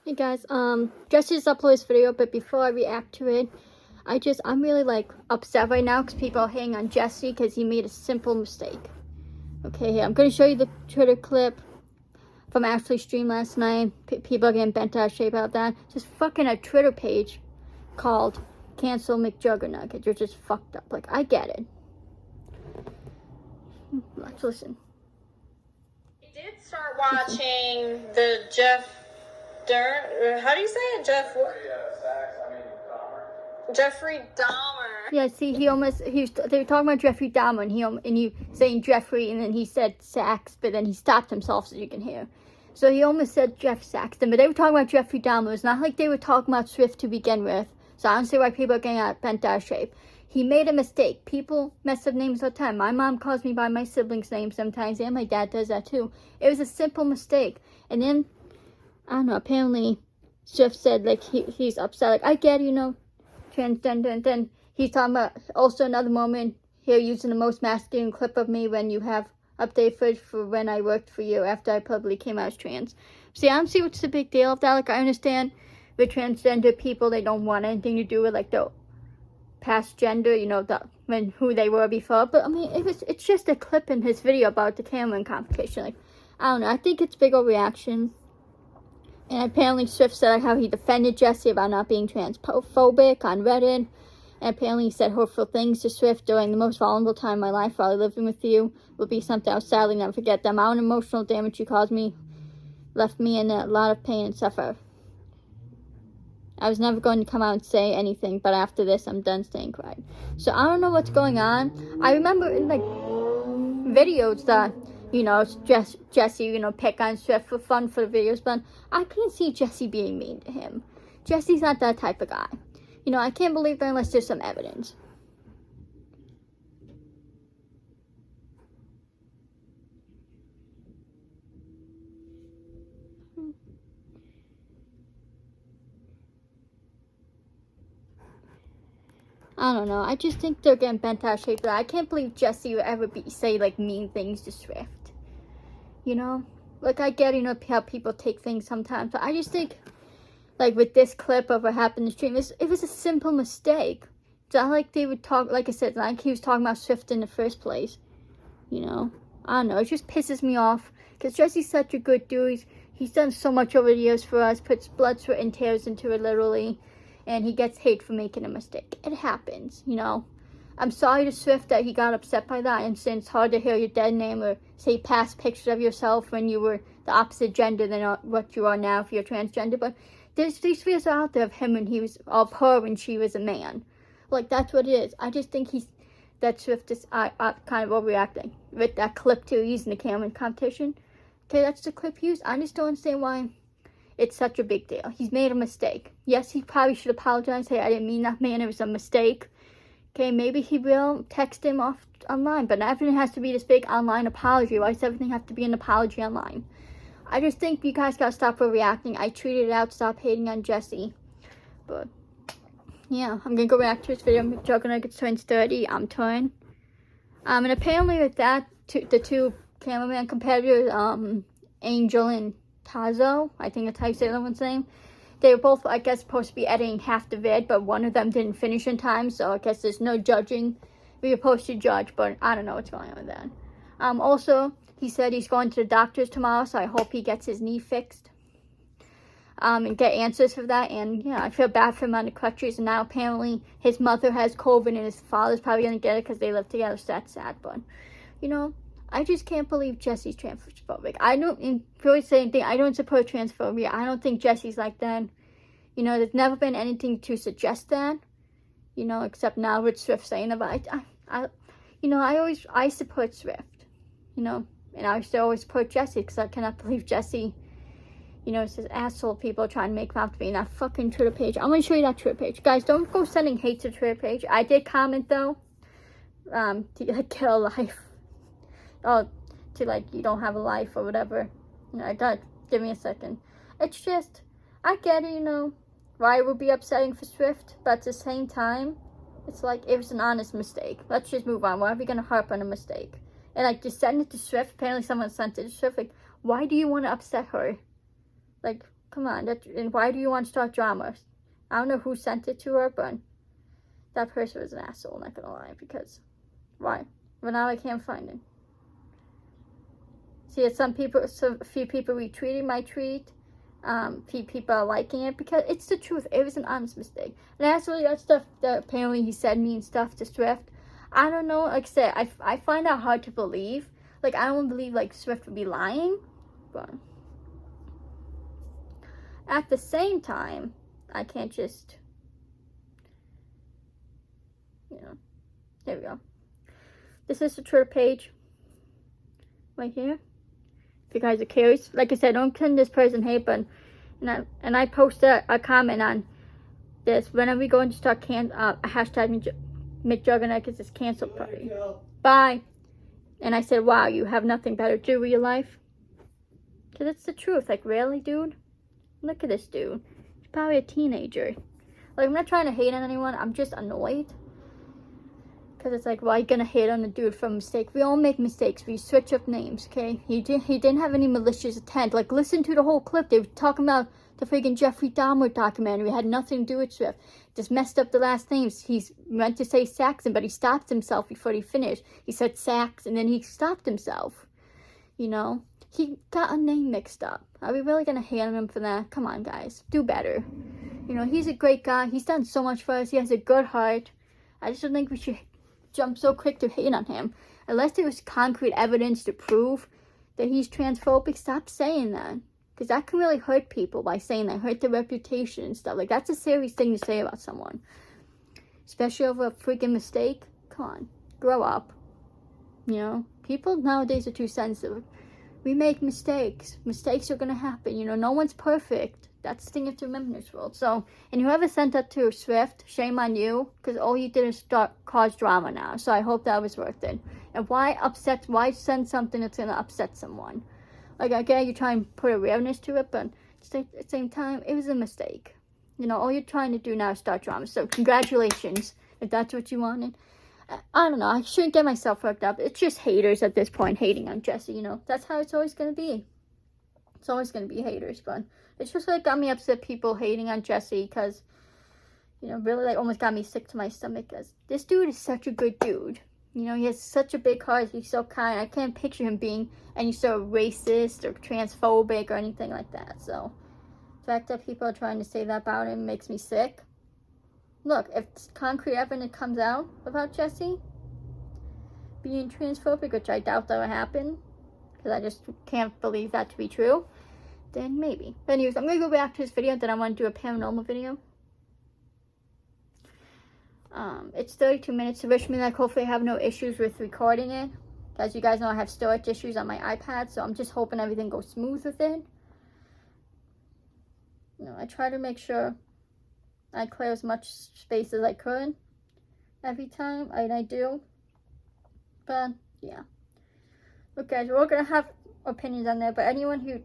Hey guys, Jesse just uploaded this video, but before I react to it, I'm really like upset right now because people are hating on Jesse because he made a simple mistake. Okay, here, I'm going to show you the Twitter clip from Ashley stream last night. People are getting bent out of shape about that. Just fucking a Twitter page called Cancel McJuggerNuggets. You're just fucked up. Like, I get it. Let's listen. I did start watching the how do you say it? Jeffrey Dahmer. Yeah, see, they were talking about Jeffrey Dahmer, and he saying Jeffrey, and then he said Sachs, but then he stopped himself, so you can hear. So he almost said Jeff Saxton, but they were talking about Jeffrey Dahmer. It's not like they were talking about Swift to begin with, so I don't see why people are getting bent out of shape. He made a mistake. People mess up names all the time. My mom calls me by my siblings' names sometimes, and my dad does that too. It was a simple mistake, and then I don't know, apparently Swift said, like, he's upset, like, I get, transgender, and then he's talking about also another moment here using the most masculine clip of me when you have update footage for when I worked for you after I publicly came out as trans. See, I don't see what's the big deal of that. Like, I understand with transgender people, they don't want anything to do with, like, the past gender, who they were before, but I mean, it's just a clip in his video about the Cameron competition. Like, I don't know, I think it's big overreaction. And apparently Swift said like how he defended Jesse about not being transphobic on Reddit. And apparently he said hurtful things to Swift during the most vulnerable time in my life while living with you. Will be something I'll sadly never forget. The amount of emotional damage you caused me left me in a lot of pain and suffer. I was never going to come out and say anything, but after this I'm done staying quiet. So I don't know what's going on. I remember in like videos that Jesse, pick on Swift for fun for the videos, but I couldn't see Jesse being mean to him. Jesse's not that type of guy. I can't believe that unless there's some evidence. I don't know. I just think they're getting bent out of shape. I can't believe Jesse would ever say like mean things to Swift. Like I get, how people take things sometimes, but I just think, like with this clip of what happened in the stream, it was a simple mistake. It's not like they would talk, like I said, like he was talking about Swift in the first place. I don't know. It just pisses me off because Jesse's such a good dude. He's done so much over the years for us, puts blood, sweat, and tears into it literally, and he gets hate for making a mistake. It happens, I'm sorry to Swift that he got upset by that, and since it's hard to hear your dead name or say past pictures of yourself when you were the opposite gender than what you are now if you're transgender, but these videos are out there of him when he was of her when she was a man. Like, that's what it is. I just think that Swift is kind of overreacting with that clip too, using the Cameron competition. Okay, that's the clip used. I just don't understand why it's such a big deal. He's made a mistake. Yes, he probably should apologize. Hey, I didn't mean that, man. It was a mistake. Okay, maybe he will text him off online, but not everything has to be this big online apology. Why does everything have to be an apology online? I just think you guys gotta stop overreacting. I tweeted it out, stop hating on Jesse. But, yeah, I'm gonna go react to this video. McJuggerNuggets turns 30. I'm torn. And apparently with that, the two cameraman competitors, Angel and Tazo, I think that's how you say the one's name. They were both, I guess, supposed to be editing half the vid, but one of them didn't finish in time, so I guess there's no judging. We were supposed to judge, but I don't know what's going on with that. Also, he said he's going to the doctors tomorrow, so I hope he gets his knee fixed. And get answers for that, and yeah, I feel bad for him on the crutches, and now apparently his mother has COVID, and his father's probably going to get it because they live together, so that's sad, but, I just can't believe Jesse's transphobic. I don't really say anything. I don't support transphobia. I don't think Jesse's like that. There's never been anything to suggest that. Except now with Swift saying that. But I support Swift. And I still always support Jesse because I cannot believe Jesse, it's this asshole people trying to make fun of me in that fucking Twitter page. I'm going to show you that Twitter page. Guys, don't go sending hate to the Twitter page. I did comment though. To kill a life. Oh, to like you don't have a life or whatever. I got. Give me a second. It's just, I get it, why it would be upsetting for Swift, but at the same time, it's like it was an honest mistake. Let's just move on. Why are we gonna harp on a mistake? And like just send it to Swift. Apparently, someone sent it to Swift. Like, why do you want to upset her? Like, Come on, and why do you want to start drama? I don't know who sent it to her, but that person was an asshole, not gonna lie, because why? But now I can't find it. See, a few people retweeted my tweet. Few people are liking it because it's the truth. It was an honest mistake. And actually, that stuff that apparently he said mean stuff to Swift. I don't know. Like I said, I find that hard to believe. Like, I don't believe like Swift would be lying, but at the same time, I can't just, you know. Here we go. This is the Twitter page right here. If you guys are curious, like I said, don't send this person hate, but and I posted a comment on this. When are we going to start hashtag McJuggerNuggets is cancel party? Bye. And I said, wow, you have nothing better to do with your life? Because it's the truth. Like, really, dude? Look at this dude. He's probably a teenager. Like, I'm not trying to hate on anyone. I'm just annoyed. Because it's like, why are you going to hate on the dude for a mistake? We all make mistakes. We switch up names, okay? He didn't have any malicious intent. Like, listen to the whole clip. They were talking about the freaking Jeffrey Dahmer documentary. It had nothing to do with Swift. Just messed up the last names. He meant to say Saxon, but he stopped himself before he finished. He said Sax, and then he stopped himself. You know? He got a name mixed up. Are we really going to hate on him for that? Come on, guys. Do better. You know, he's a great guy. He's done so much for us. He has a good heart. I just don't think we should jump so quick to hate on him. Unless there was concrete evidence to prove that he's transphobic, stop saying that. Because that can really hurt people by saying that. Hurt their reputation and stuff. Like, that's a serious thing to say about someone. Especially over a freaking mistake. Come on. Grow up. You know? People nowadays are too sensitive. We make mistakes. Mistakes are going to happen. You know, no one's perfect. That's the thing you have to remember in this world. So, and whoever sent that to Swift, shame on you. Because all you did is cause drama now. So I hope that was worth it. And why send something that's going to upset someone? Like, again, you try and put awareness to it, but at the same time, it was a mistake. You know, all you're trying to do now is start drama. So congratulations, if that's what you wanted. I don't know. I shouldn't get myself worked up. It's just haters at this point hating on Jesse, you know. That's how it's always going to be. It's always going to be haters, but it's just like got me upset people hating on Jesse because, you know, really like almost got me sick to my stomach because this dude is such a good dude. You know, he has such a big heart. He's so kind. I can't picture him being any sort of racist or transphobic or anything like that. So, the fact that people are trying to say that about him makes me sick. Look, if concrete evidence comes out about Jesse being transphobic, which I doubt that will happen, because I just can't believe that to be true, then maybe. But anyways, I'm going to go back to this video, then I want to do a paranormal video. It's 32 minutes, so wish me luck. Hopefully I have no issues with recording it. As you guys know, I have storage issues on my iPad, so I'm just hoping everything goes smooth with it. You know, I try to make sure I clear as much space as I could every time, and I do. But, yeah. Look, guys, we're all going to have opinions on there, but anyone who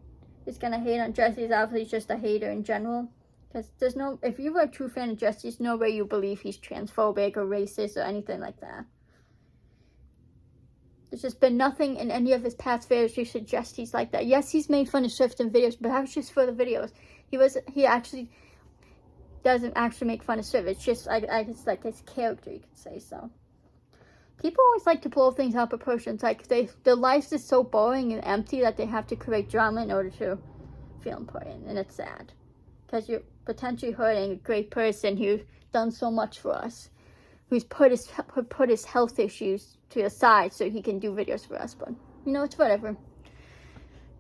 is going to hate on Jesse is obviously just a hater in general. Because there's no, if you were a true fan of Jesse, there's no way you believe he's transphobic or racist or anything like that. There's just been nothing in any of his past videos to suggest he's like that. Yes, he's made fun of Swift in videos, but that was just for the videos. He actually doesn't actually make fun of Swift. It's just, it's like his character, you could say so. People always like to blow things out of proportion. It's like their lives is so boring and empty that they have to create drama in order to feel important. And it's sad. Because you're potentially hurting a great person who's done so much for us. Who's put his health issues to the side so he can do videos for us. But, you know, it's whatever.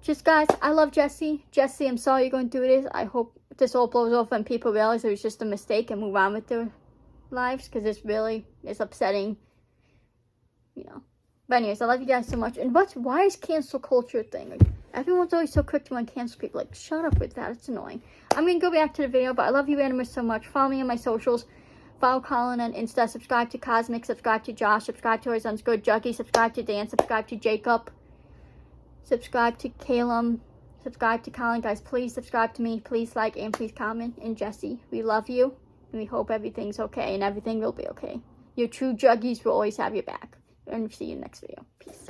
Just, guys, I love Jesse. Jesse, I'm sorry you're going through this. I hope this all blows off and people realize it was just a mistake and move on with their lives. Because this really is upsetting. You know. But anyways, I love you guys so much. And why is cancel culture a thing? Like, everyone's always so quick to uncancel people. Like, shut up with that. It's annoying. I'm going to go back to the video, but I love you animals so much. Follow me on my socials. Follow Colin on Insta. Subscribe to Cosmic. Subscribe to Josh. Subscribe to Horizon's Good Juggy. Subscribe to Dan. Subscribe to Jacob. Subscribe to Calum. Subscribe to Colin. Guys, please subscribe to me. Please like and please comment. And Jesse, we love you. And we hope everything's okay. And everything will be okay. Your true juggies will always have your back. And see you in the next video. Peace.